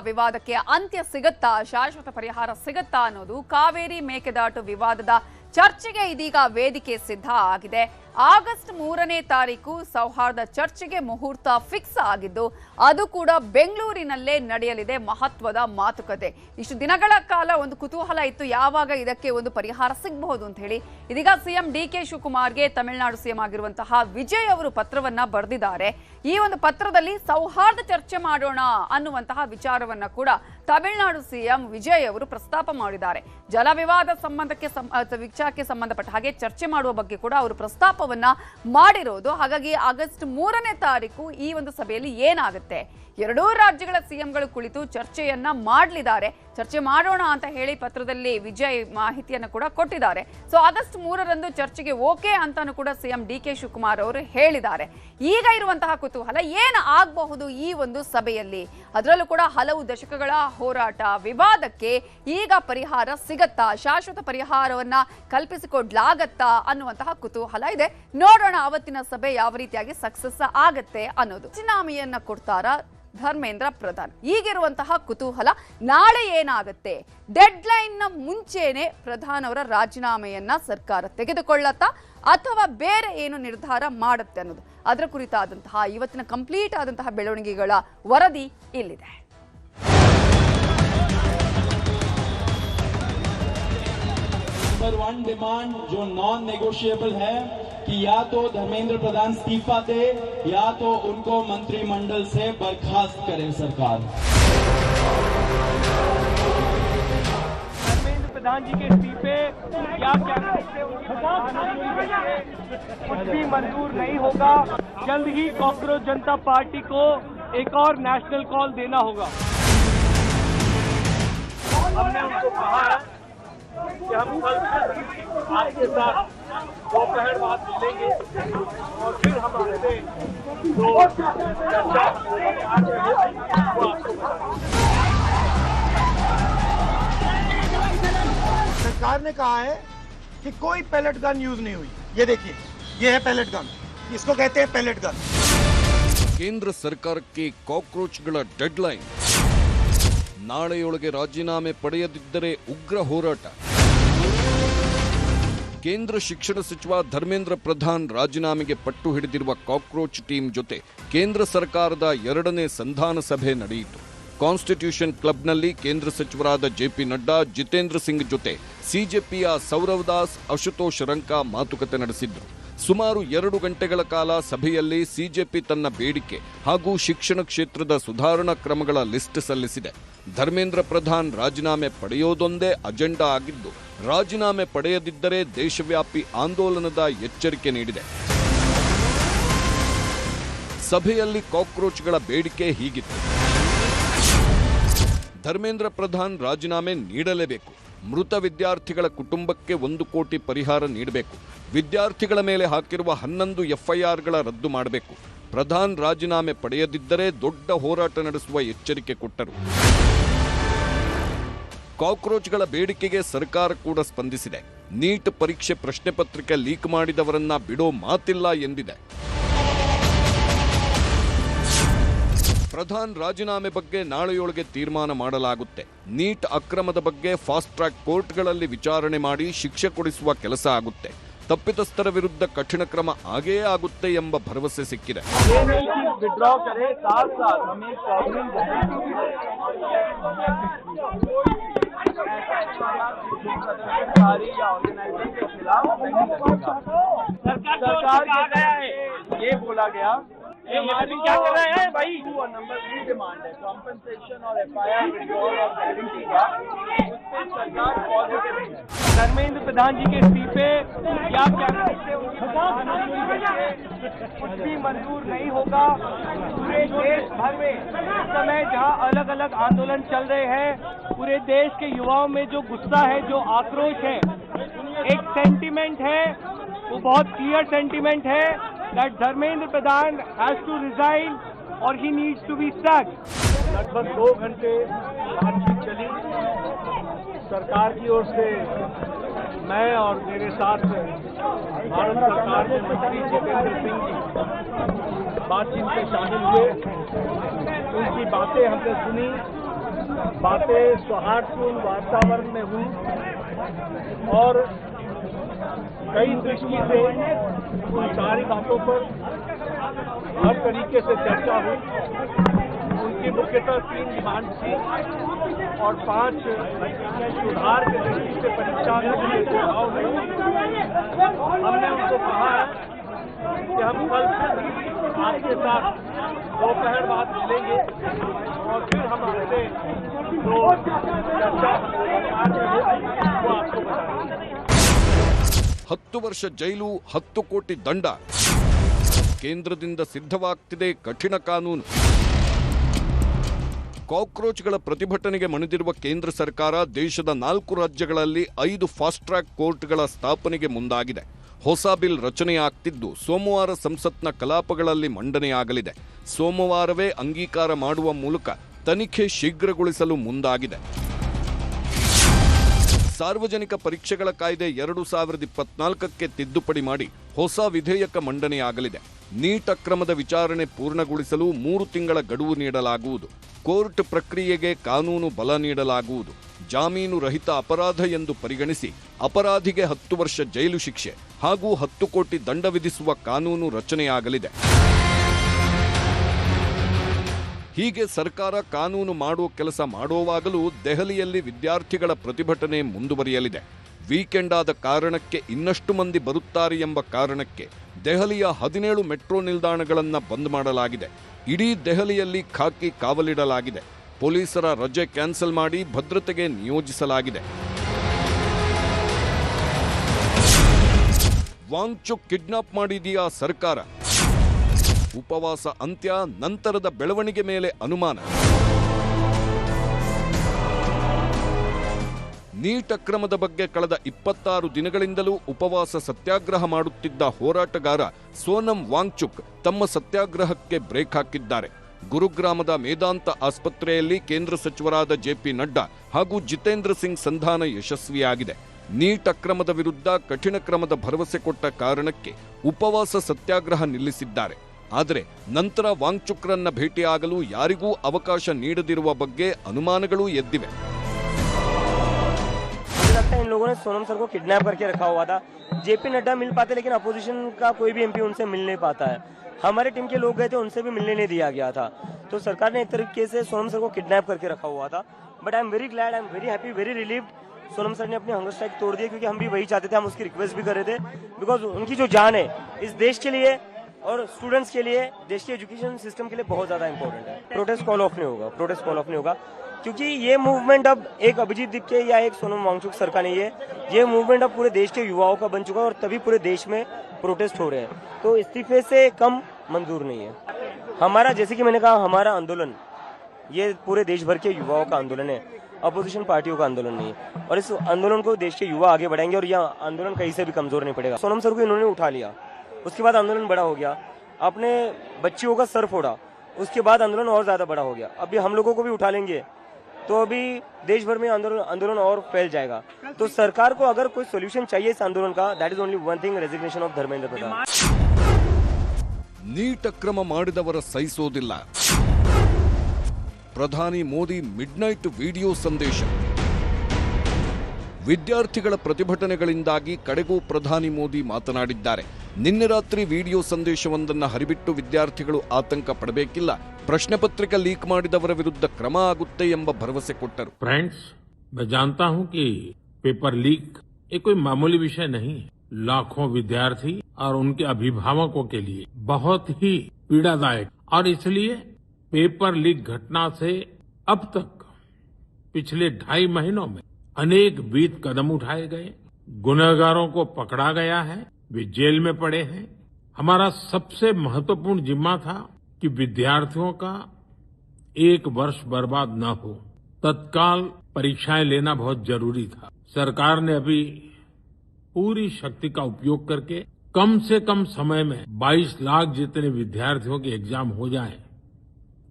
ವಿವಾದಕ್ಕೆ ಅಂತ್ಯ ಸಿಗುತ್ತಾ, ಶಾಶ್ವತ ಪರಿಹಾರ ಸಿಗುತ್ತಾ ಅನ್ನೋದು ಕಾವೇರಿ ಮೇಕೆದಾಟು ವಿವಾದದ ಚರ್ಚೆಗೆ ಇದೀಗ ವೇದಿಕೆ ಸಿದ್ಧ ಆಗಿದೆ. ಆಗಸ್ಟ್ 3ನೇ ತಾರೀಕು ಸೌಹಾರ್ದ ಚರ್ಚೆಗೆ ಮುಹೂರ್ತ ಫಿಕ್ಸ್ ಆಗಿದ್ದು, ಅದು ಕೂಡ ಬೆಂಗಳೂರಿನಲ್ಲೇ ನಡೆಯಲಿದೆ. ಮಹತ್ವದ ಮಾತುಕತೆ. ಇಷ್ಟು ದಿನಗಳ ಕಾಲ ಒಂದು ಕುತೂಹಲ ಇತ್ತು, ಯಾವಾಗ ಇದಕ್ಕೆ ಒಂದು ಪರಿಹಾರ ಸಿಗಬಹುದು ಅಂತ ಹೇಳಿ. ಇದೀಗ ಸಿಎಂ ಡಿಕೆ ಶಿವಕುಮಾರ್ಗೆ ತಮಿಳುನಾಡು ಸಿಎಂ ಆಗಿರುವಂತಹ ವಿಜಯ್ ಅವರು ಪತ್ರವನ್ನ ಬರೆದಿದ್ದಾರೆ. ಈ ಒಂದು ಪತ್ರದಲ್ಲಿ ಸೌಹಾರ್ದ ಚರ್ಚೆ ಮಾಡೋಣ ಅನ್ನುವಂತಹ ವಿಚಾರವನ್ನ ಕೂಡ ತಮಿಳುನಾಡು ಸಿಎಂ ವಿಜಯ್ ಅವರು ಪ್ರಸ್ತಾಪ ಮಾಡಿದ್ದಾರೆ. ಜಲ ವಿವಾದ ವಿಚಾರಕ್ಕೆ ಸಂಬಂಧಪಟ್ಟ ಹಾಗೆ ಚರ್ಚೆ ಮಾಡುವ ಬಗ್ಗೆ ಕೂಡ ಅವರು ಪ್ರಸ್ತಾಪವನ್ನ ಮಾಡಿರೋದು. ಹಾಗಾಗಿ ಆಗಸ್ಟ್ 3ನೇ ತಾರೀಕು ಈ ಒಂದು ಸಭೆಯಲ್ಲಿ ಏನಾಗುತ್ತೆ, ಎರಡೂ ರಾಜ್ಯಗಳ ಸಿಎಂಗಳು ಕುಳಿತು ಚರ್ಚೆಯನ್ನ ಮಾಡಲಿದ್ದಾರೆ. ಚರ್ಚೆ ಮಾಡೋಣ ಅಂತ ಹೇಳಿ ಪತ್ರದಲ್ಲಿ ವಿಜಯ್ ಮಾಹಿತಿಯನ್ನು ಕೂಡ ಕೊಟ್ಟಿದ್ದಾರೆ. ಸೊ ಆಗಸ್ಟ್ 3ರಂದು ಚರ್ಚೆಗೆ ಓಕೆ ಅಂತಾನು ಕೂಡ ಸಿಎಂ ಡಿಕೆ ಶಿವಕುಮಾರ್ ಅವರು ಹೇಳಿದ್ದಾರೆ. ಈಗ ಇರುವಂತಹ ಕುತೂಹಲ ಏನು ಆಗಬಹುದು ಈ ಒಂದು ಸಭೆಯಲ್ಲಿ, ಅದರಲ್ಲೂ ಕೂಡ ಹಲವು ದಶಕಗಳ ಹೋರಾಟ ವಿವಾದಕ್ಕೆ ಈಗ ಪರಿಹಾರ ಸಿಗತ್ತಾ, ಶಾಶ್ವತ ಪರಿಹಾರವನ್ನ ಕಲ್ಪಿಸಿಕೊಡ್ಲಾಗತ್ತಾ ಅನ್ನುವಂತಹ ಕುತೂಹಲ ಇದೆ. ನೋಡೋಣ ಅವತ್ತಿನ ಸಭೆ ಯಾವ ರೀತಿಯಾಗಿ ಸಕ್ಸಸ್ ಆಗತ್ತೆ ಅನ್ನೋದು. ರಾಜೀನಾಮೆಯನ್ನ ಕೊಡ್ತಾರ ಧರ್ಮೇಂದ್ರ ಪ್ರಧಾನ್, ಈಗಿರುವಂತಹ ಕುತೂಹಲ ನಾಳೆ ಏನಾಗುತ್ತೆ, ಡೆಡ್ ಲೈನ್ ನ ಮುಂಚೆನೆ ಪ್ರಧಾನ್ ಅವರ ರಾಜೀನಾಮೆಯನ್ನ ಸರ್ಕಾರ ತೆಗೆದುಕೊಳ್ಳತ್ತಾ ಅಥವಾ ಬೇರೆ ಏನು ನಿರ್ಧಾರ ಮಾಡುತ್ತೆ ಅನ್ನೋದು, ಅದರ ಕುರಿತಾದಂತಹ ಇವತ್ತಿನ ಕಂಪ್ಲೀಟ್ ಆದಂತಹ ಬೆಳವಣಿಗೆಗಳ ವರದಿ ಇಲ್ಲಿದೆ. नंबर 1 डिमांड जो नॉन नेगोशिएबल है कि या तो धर्मेंद्र प्रधान इस्तीफा दे या तो उनको मंत्रिमंडल से बर्खास्त करे सरकार। धर्मेंद्र प्रधान जी के इस्तीफे या क्या कुछ भी मंजूर नहीं होगा। जल्द ही कॉकरोच जनता पार्टी को एक और नेशनल कॉल देना होगा। हमने उनको कहा है कि हम कल आपके साथ दोपहर बाद मिलेंगे और फिर हम आपसे जो चर्चा सरकार ने कहा है कि कोई पैलेट गन यूज नहीं हुई। ये देखिए, ये है पैलेट गन, इसको कहते हैं पैलेट गन। ಕೇಂದ್ರ ಸರ್ಕಾರಕ್ಕೆ ಕಾಕ್ರೋಚ್ಗಳ ಡೆಡ್ಲೈನ್, ನಾಳೆಯೊಳಗೆ ರಾಜೀನಾಮೆ ಪಡೆಯದಿದ್ದರೆ ಉಗ್ರ ಹೋರಾಟ. ಕೇಂದ್ರ ಶಿಕ್ಷಣ ಸಚಿವ ಧರ್ಮೇಂದ್ರ ಪ್ರಧಾನ್ ರಾಜೀನಾಮೆಗೆ ಪಟ್ಟು ಹಿಡಿದಿರುವ ಕಾಕ್ರೋಚ್ ಟೀಮ್ ಜೊತೆ ಕೇಂದ್ರ ಸರ್ಕಾರದ 2ನೇ ಸಂಧಾನ ಸಭೆ ನಡೆಯಿತು. ಕಾನ್ಸ್ಟಿಟ್ಯೂಷನ್ ಕ್ಲಬ್ನಲ್ಲಿ ಕೇಂದ್ರ ಸಚಿವರಾದ ಜೆಪಿ ನಡ್ಡಾ, ಜಿತೇಂದ್ರ ಸಿಂಗ್ ಜೊತೆ ಸಿಜೆಪಿಯ ಸೌರವ್ ದಾಸ್, ಅಶುತೋಷ್ ರಂಕಾ ಮಾತುಕತೆ ನಡೆಸಿದ್ರು. ಸುಮಾರು 2 ಗಂಟೆಗಳ ಕಾಲ ಸಭೆಯಲ್ಲಿ ಸಿಜೆಪಿ ತನ್ನ ಬೇಡಿಕೆ ಹಾಗೂ ಶಿಕ್ಷಣ ಕ್ಷೇತ್ರದ ಸುಧಾರಣಾ ಕ್ರಮಗಳ ಲಿಸ್ಟ್ ಸಲ್ಲಿಸಿದೆ. ಧರ್ಮೇಂದ್ರ ಪ್ರಧಾನ್ ರಾಜೀನಾಮೆ ಪಡೆಯೋದೊಂದೇ ಅಜೆಂಡಾ ಆಗಿದ್ದು, ರಾಜೀನಾಮೆ ಪಡೆಯದಿದ್ದರೆ ದೇಶವ್ಯಾಪಿ ಆಂದೋಲನದ ಎಚ್ಚರಿಕೆ ನೀಡಿದೆ. ಸಭೆಯಲ್ಲಿ ಕಾಕ್ರೋಚ್ಗಳ ಬೇಡಿಕೆ ಹೀಗಿತ್ತು: ಧರ್ಮೇಂದ್ರ ಪ್ರಧಾನ್ ರಾಜೀನಾಮೆ ನೀಡಲೇಬೇಕು. ಮೃತ ವಿದ್ಯಾರ್ಥಿಗಳ ಕುಟುಂಬಕ್ಕೆ 1 ಕೋಟಿ ಪರಿಹಾರ ನೀಡಬೇಕು. ವಿದ್ಯಾರ್ಥಿಗಳ ಮೇಲೆ ಹಾಕಿರುವ 11 ಎಫ್ಐಆರ್ಗಳ ರದ್ದು ಮಾಡಬೇಕು. ಪ್ರಧಾನ್ ರಾಜೀನಾಮೆ ಪಡೆಯದಿದ್ದರೆ ದೊಡ್ಡ ಹೋರಾಟ ನಡೆಸುವ ಎಚ್ಚರಿಕೆ ಕೊಟ್ಟರು. ಕಾಕ್ರೋಚ್ಗಳ ಬೇಡಿಕೆಗೆ ಸರ್ಕಾರ ಕೂಡ ಸ್ಪಂದಿಸಿದೆ. ನೀಟ್ ಪರೀಕ್ಷೆ ಪ್ರಶ್ನೆ ಪತ್ರಿಕೆ ಲೀಕ್ ಮಾಡಿದವರನ್ನ ಬಿಡೋ ಮಾತಿಲ್ಲ ಎಂದಿದೆ. ಪ್ರಧಾನ್ ರಾಜೀನಾಮೆ ಬಗ್ಗೆ ನಾಳೆಯೊಳಗೆ ತೀರ್ಮಾನ ಮಾಡಲಾಗುತ್ತೆ. ನೀಟ್ ಅಕ್ರಮದ ಬಗ್ಗೆ ಫಾಸ್ಟ್ ಟ್ರ್ಯಾಕ್ ಕೋರ್ಟ್ಗಳಲ್ಲಿ ವಿಚಾರಣೆ ಮಾಡಿ ಶಿಕ್ಷೆ ಕೊಡಿಸುವ ಕೆಲಸ ಆಗುತ್ತೆ. ತಪ್ಪಿತಸ್ಥರ ವಿರುದ್ಧ ಕಠಿಣ ಕ್ರಮ ಆಗೇ ಆಗುತ್ತೆ ಎಂಬ ಭರವಸೆ ಸಿಕ್ಕಿದೆ. ये क्या कर रहे हैं भाई? नंबर 3 डिमांड है कॉम्पेंसेशन और एफआईआर विड्रॉल और गारंटी का, उससे सरकार पॉजिटिव है। धर्मेंद्र प्रधान जी के इस्तीफे या क्या कुछ भी मंजूर नहीं होगा। पूरे देश भर में इस समय जहां अलग अलग आंदोलन चल रहे हैं, पूरे देश के युवाओं में जो गुस्सा है, जो आक्रोश है, एक सेंटीमेंट है, वो बहुत क्लियर सेंटीमेंट है that Dharmendra Pradhan has to resign or he needs to be sacked. लगभग 2 घंटे बातचीत चली। सरकार की ओर से मैं और मेरे साथ भारत सरकार के मंत्री जितेंद्र सिंह जी बातचीत में शामिल हुए। उनकी बातें हमने सुनी, बातें सौहार्दपूर्ण वातावरण में हुई और कई दृष्टि से उन सारी बातों पर हर तरीके से चर्चा हुई। उनकी मुख्यतः 3 डिमांड थी और 5 सुधार के दृष्टि से परीक्षा के सुझाव हुए। हमने उनको कहा है कि हम कल आपके साथ दोपहर बाद मिलेंगे और फिर हम आपसे जो चर्चा वो आपको बताएंगे। 10 ವರ್ಷ ಜೈಲು 10 ಕೋಟಿ ದಂಡ. ಕೇಂದ್ರದಿಂದ ಸಿದ್ಧವಾಗ್ತಿದೆ ಕಠಿಣ ಕಾನೂನು. ಕಾಕ್ರೋಚ್ಗಳ ಪ್ರತಿಭಟನೆಗೆ ಮಣಿದಿರುವ ಕೇಂದ್ರ ಸರ್ಕಾರ ದೇಶದ 4 ರಾಜ್ಯಗಳಲ್ಲಿ 5 ಫಾಸ್ಟ್ ಟ್ರ್ಯಾಕ್ ಕೋರ್ಟ್ಗಳ ಸ್ಥಾಪನೆಗೆ ಮುಂದಾಗಿದೆ. ಹೊಸ ಬಿಲ್ ರಚನೆಯಾಗ್ತಿದ್ದು ಸೋಮವಾರ ಸಂಸತ್ನ ಕಲಾಪಗಳಲ್ಲಿ ಮಂಡನೆಯಾಗಲಿದೆ. ಸೋಮವಾರವೇ ಅಂಗೀಕಾರ ಮಾಡುವ ಮೂಲಕ ತನಿಖೆ ಶೀಘ್ರಗೊಳಿಸಲು ಮುಂದಾಗಿದೆ. ಸಾರ್ವಜನಿಕ ಪರೀಕ್ಷೆಗಳ ಕಾಯ್ದೆ 2024ಕ್ಕೆ ತಿದ್ದುಪಡಿ ಮಾಡಿ ಹೊಸ ವಿಧೇಯಕ ಮಂಡನೆಯಾಗಲಿದೆ. ನೀಟ್ ಅಕ್ರಮದ ವಿಚಾರಣೆ ಪೂರ್ಣಗೊಳಿಸಲು 3 ತಿಂಗಳ ಗಡುವು ನೀಡಲಾಗುವುದು. ಕೋರ್ಟ್ ಪ್ರಕ್ರಿಯೆಗೆ ಕಾನೂನು ಬಲ ನೀಡಲಾಗುವುದು. ಜಾಮೀನು ರಹಿತ ಅಪರಾಧ ಎಂದು ಪರಿಗಣಿಸಿ ಅಪರಾಧಿಗೆ 10 ವರ್ಷ ಜೈಲು ಶಿಕ್ಷೆ ಹಾಗೂ 10 ಕೋಟಿ ದಂಡ ವಿಧಿಸುವ ಕಾನೂನು ರಚನೆಯಾಗಲಿದೆ. ಹೀಗೆ ಸರ್ಕಾರ ಕಾನೂನು ಮಾಡುವ ಕೆಲಸ ಮಾಡುವಾಗಲೂ ದೆಹಲಿಯಲ್ಲಿ ವಿದ್ಯಾರ್ಥಿಗಳ ಪ್ರತಿಭಟನೆ ಮುಂದುವರಿಯಲಿದೆ. ವೀಕೆಂಡ್ ಆದ ಕಾರಣಕ್ಕೆ ಇನ್ನಷ್ಟು ಮಂದಿ ಬರುತ್ತಾರೆ ಎಂಬ ಕಾರಣಕ್ಕೆ ದೆಹಲಿಯ 17 ಮೆಟ್ರೋ ನಿಲ್ದಾಣಗಳನ್ನು ಬಂದ್ ಮಾಡಲಾಗಿದೆ. ಇಡೀ ದೆಹಲಿಯಲ್ಲಿ ಖಾಕಿ ಕಾವಲಿಡಲಾಗಿದೆ. ಪೊಲೀಸರ ರಜೆ ಕ್ಯಾನ್ಸಲ್ ಮಾಡಿ ಭದ್ರತೆಗೆ ನಿಯೋಜಿಸಲಾಗಿದೆ. ವಾಂಗ್ಚುಕ್ ಕಿಡ್ನಾಪ್ ಮಾಡಿದೆಯಾ ಸರ್ಕಾರ? ಉಪವಾಸ ಅಂತ್ಯ, ನಂತರದ ಬೆಳವಣಿಗೆ ಮೇಲೆ ಅನುಮಾನ. ನೀಟ್ ಅಕ್ರಮದ ಬಗ್ಗೆ ಕಳೆದ 26 ದಿನಗಳಿಂದಲೂ ಉಪವಾಸ ಸತ್ಯಾಗ್ರಹ ಮಾಡುತ್ತಿದ್ದ ಹೋರಾಟಗಾರ ಸೋನಂ ವಾಂಗ್ಚುಕ್ ತಮ್ಮ ಸತ್ಯಾಗ್ರಹಕ್ಕೆ ಬ್ರೇಕ್ ಹಾಕಿದ್ದಾರೆ. ಗುರುಗ್ರಾಮದ ಮೇದಾಂತ ಆಸ್ಪತ್ರೆಯಲ್ಲಿ ಕೇಂದ್ರ ಸಚಿವರಾದ ಜೆಪಿ ನಡ್ಡಾ ಹಾಗೂ ಜಿತೇಂದ್ರ ಸಿಂಗ್ ಸಂಧಾನ ಯಶಸ್ವಿಯಾಗಿದೆ. ನೀಟ್ ಅಕ್ರಮದ ವಿರುದ್ಧ ಕಠಿಣ ಕ್ರಮದ ಭರವಸೆ ಕೊಟ್ಟ ಕಾರಣಕ್ಕೆ ಉಪವಾಸ ಸತ್ಯಾಗ್ರಹ ನಿಲ್ಲಿಸಿದ್ದಾರೆ. ಆದರೆ ನಂತರ ವಾಂಗ್ಚುಕ್ರನ್ನ ಭೇಟಿಯಾಗಲು ಯಾರಿಗೂ ಅವಕಾಶ ನೀಡದಿರುವ ಬಗ್ಗೆ ಅನುಮಾನಗಳು ಎದ್ದಿವೆ. लगता है इन लोगों ने सोनम सर को किडनैप करके रखा हुआ था. जेपी नड्डा मिल पाते लेकिन अपोजिशन का कोई भी एमपी उनसे मिल नहीं पाता है. हमारे टीम के लोग गए थे, उनसे भी मिलने नहीं दिया गया था. तो सरकार ने एक तरीके से सोनम सर को किडनैप करके रखा हुआ था. But I am very glad, I am very happy, very relieved. Sonam sir ने अपनी हंगर स्ट्राइक तोड़ दी क्योंकि हम भी वही चाहते थे. हम उसकी रिक्वेस्ट भी कर रहे थे बिकॉज उनकी जो जान है इस देश के लिए और स्टूडेंट्स के लिए, देश के एजुकेशन सिस्टम के लिए बहुत ज्यादा इंपॉर्टेंट है. प्रोटेस्ट कॉल ऑफ नहीं होगा, प्रोटेस्ट कॉल ऑफ नहीं होगा क्योंकि ये मूवमेंट अब एक अभिजीत दीपके या एक सोनम वांगचुक सर का नहीं है. ये मूवमेंट अब पूरे देश के युवाओं का बन चुका है और तभी पूरे देश में प्रोटेस्ट हो रहे हैं. तो इस्तीफे से कम मंजूर नहीं है. हमारा, जैसे कि मैंने कहा, हमारा आंदोलन ये पूरे देश भर के युवाओं का आंदोलन है, अपोजिशन पार्टियों का आंदोलन नहीं है. और इस आंदोलन को देश के युवा आगे बढ़ाएंगे और यह आंदोलन कहीं से भी कमजोर नहीं पड़ेगा. सोनम सर को इन्होंने उठा लिया, उसके बाद आंदोलन बड़ा हो गया. आपने बच्चियों का सर फोड़ा, उसके बाद आंदोलन और ज्यादा बड़ा हो गया. अभी हम लोगों को भी उठा लेंगे तो अभी देश भर में आंदोलन और फैल जाएगा. तो सरकार को अगर कोई सॉल्यूशन चाहिए इस आंदोलन का, that is only one thing, resignation of Dharmendra Pradhan. NEET ಅಕ್ರಮ ಮಾಡಿದವರ ಸಹಿಸೋದಿಲ್ಲ. ಪ್ರಧಾನಿ ಮೋದಿ ಮಿಡ್ನೈಟ್ ವಿಡಿಯೋ ಸಂದೇಶ. ವಿದ್ಯಾರ್ಥಿಗಳ ಪ್ರತಿಭಟನೆಗಳಿಂದಾಗಿ ಕಡೆಗೂ ಪ್ರಧಾನಿ ಮೋದಿ ಮಾತನಾಡಿದ್ದಾರೆ. ನಿನ್ನೆ ರಾತ್ರಿ ವಿಡಿಯೋ ಸಂದೇಶವೊಂದನ್ನು ಹರಿಬಿಟ್ಟು ವಿದ್ಯಾರ್ಥಿಗಳು ಆತಂಕ ಪಡಬೇಕಿಲ್ಲ, ಪ್ರಶ್ನೆ ಪತ್ರಿಕೆ ಲೀಕ್ ಮಾಡಿದವರ ವಿರುದ್ಧ ಕ್ರಮ ಆಗುತ್ತೆ ಎಂಬ ಭರವಸೆ ಕೊಟ್ಟರು. फ्रेंड्स, मैं जानता हूं कि पेपर लीक ये कोई मामूली विषय नहीं है. लाखों विद्यार्थी और उनके अभिभावकों के लिए बहुत ही पीड़ादायक, और इसलिए पेपर लीक घटना से अब तक पिछले 2.5 महीनों में अनेक विध कदम उठाए गए. गुनहगारों को पकड़ा गया है, वे जेल में पड़े हैं. हमारा सबसे महत्वपूर्ण जिम्मा था कि विद्यार्थियों का 1 वर्ष बर्बाद न हो. तत्काल परीक्षाएं लेना बहुत जरूरी था. सरकार ने अभी पूरी शक्ति का उपयोग करके कम से कम समय में 22 लाख जितने विद्यार्थियों के एग्जाम हो जाए,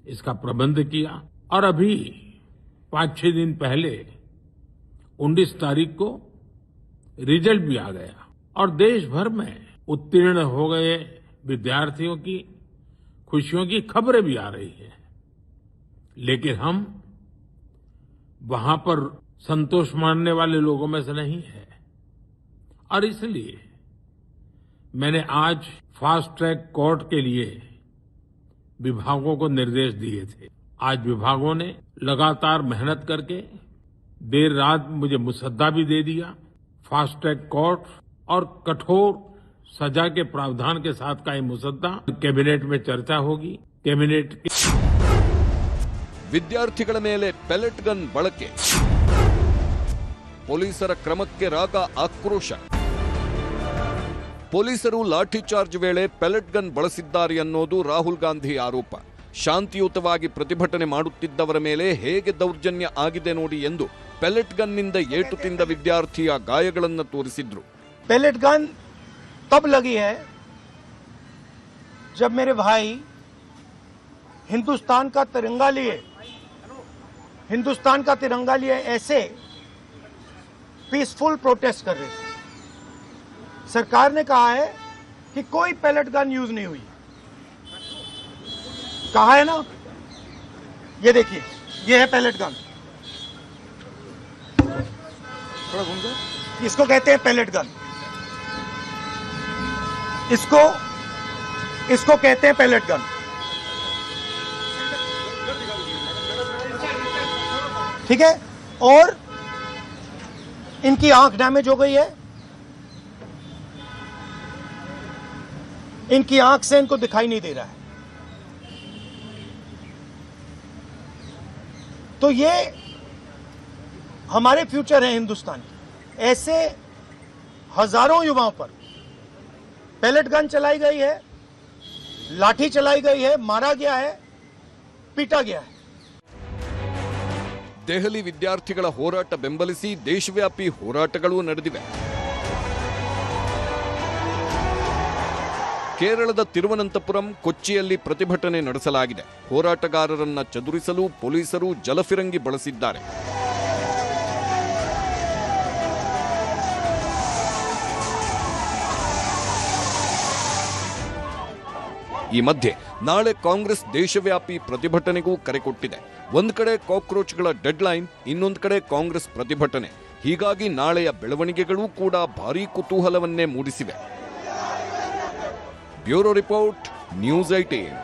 इसका प्रबंध किया. और अभी 5-6 दिन पहले 19 तारीख को रिजल्ट भी आ गया और देश भर में उत्तीर्ण हो गए विद्यार्थियों की खुशियों की खबरें भी आ रही हैं. लेकिन हम वहां पर संतोष मानने वाले लोगों में से नहीं है। और इसलिए मैंने आज फास्ट ट्रैक कोर्ट के लिए विभागों को निर्देश दिए थे। आज विभागों ने लगातार मेहनत करके देर रात मुझे मुसद्दा भी दे दिया। फास्ट ट्रैक कोर्ट और कठोर सजा के प्रावधान के साथ का ये मुसद्दा कैबिनेट में चर्चा होगी। कैबिनेट ವಿದ್ಯಾರ್ಥಿಗಳ ಮೇಲೆ ಪೆಲೆಟ್ ಗನ್ ಬಳಕೆ, ಪೊಲೀಸರ ಕ್ರಮಕ್ಕೆ ರಾಗ ಆಕ್ರೋಶ. ಪೊಲೀಸರು ಲಾಠಿ ಚಾರ್ಜ್ ವೇಳೆ ಪೆಲೆಟ್ ಗನ್ ಬಳಸಿದ್ದಾರೆ ಅನ್ನೋದು ರಾಹುಲ್ ಗಾಂಧಿ ಆರೋಪ. ಶಾಂತಿಯುತವಾಗಿ ಪ್ರತಿಭಟನೆ ಮಾಡುತ್ತಿದ್ದವರ ಮೇಲೆ ಹೇಗೆ ದೌರ್ಜನ್ಯ ಆಗಿದೆ ನೋಡಿ ಎಂದು ಪೆಲೆಟ್ ಗನ್ನಿಂದ ಏಟು ತಿಂದ ವಿದ್ಯಾರ್ಥಿಯ ಗಾಯಗಳನ್ನು ತೋರಿಸಿದ್ರು. पैलेट गन तब लगी है जब मेरे भाई हिंदुस्तान का तिरंगा लिए ऐसे पीसफुल प्रोटेस्ट कर रहे थे. सरकार ने कहा है कि कोई पैलेट गन यूज नहीं हुई. कहा है ना, ये देखिए, ये है पैलेट गन. थोड़ा घूम जाए. इसको कहते हैं पैलेट गन. इसको कहते हैं पैलेट गन. ठीक है. और इनकी आंख डैमेज हो गई है. इनकी आंख से इनको दिखाई नहीं दे रहा है. तो ये हमारे फ्यूचर है हिंदुस्तान की. ऐसे हजारों युवाओं पर पैलेट गन चलाई गई है, लाठी चलाई गई है, मारा गया है, पीटा गया है. ದೆಹಲಿ ವಿದ್ಯಾರ್ಥಿಗಳ ಹೋರಾಟ ಬೆಂಬಲಿಸಿ ದೇಶವ್ಯಾಪಿ ಹೋರಾಟಗಳು ನಡೆದಿವೆ. ಕೇರಳದ ತಿರುವನಂತಪುರಂ, ಕೊಚ್ಚಿಯಲ್ಲಿ ಪ್ರತಿಭಟನೆ ನಡೆಸಲಾಗಿದೆ. ಹೋರಾಟಗಾರರನ್ನ ಚದುರಿಸಲು ಪೊಲೀಸರು ಜಲಫಿರಂಗಿ ಬಳಸಿದ್ದಾರೆ. ಈ ಮಧ್ಯೆ ನಾಳೆ ಕಾಂಗ್ರೆಸ್ ದೇಶವ್ಯಾಪಿ ಪ್ರತಿಭಟನೆಗೂ ಕರೆ ಕೊಟ್ಟಿದೆ. ಒಂದು ಕಡೆ ಕಾಕ್ರೋಚ್ಗಳ ಡೆಡ್ಲೈನ್, ಇನ್ನೊಂದು ಕಡೆ ಕಾಂಗ್ರೆಸ್ ಪ್ರತಿಭಟನೆ. ಹೀಗಾಗಿ ನಾಳೆಯ ಬೆಳವಣಿಗೆಗಳೂ ಕೂಡ ಭಾರೀ ಕುತೂಹಲವನ್ನೇ ಮೂಡಿಸಿವೆ. Bureau report, news 18.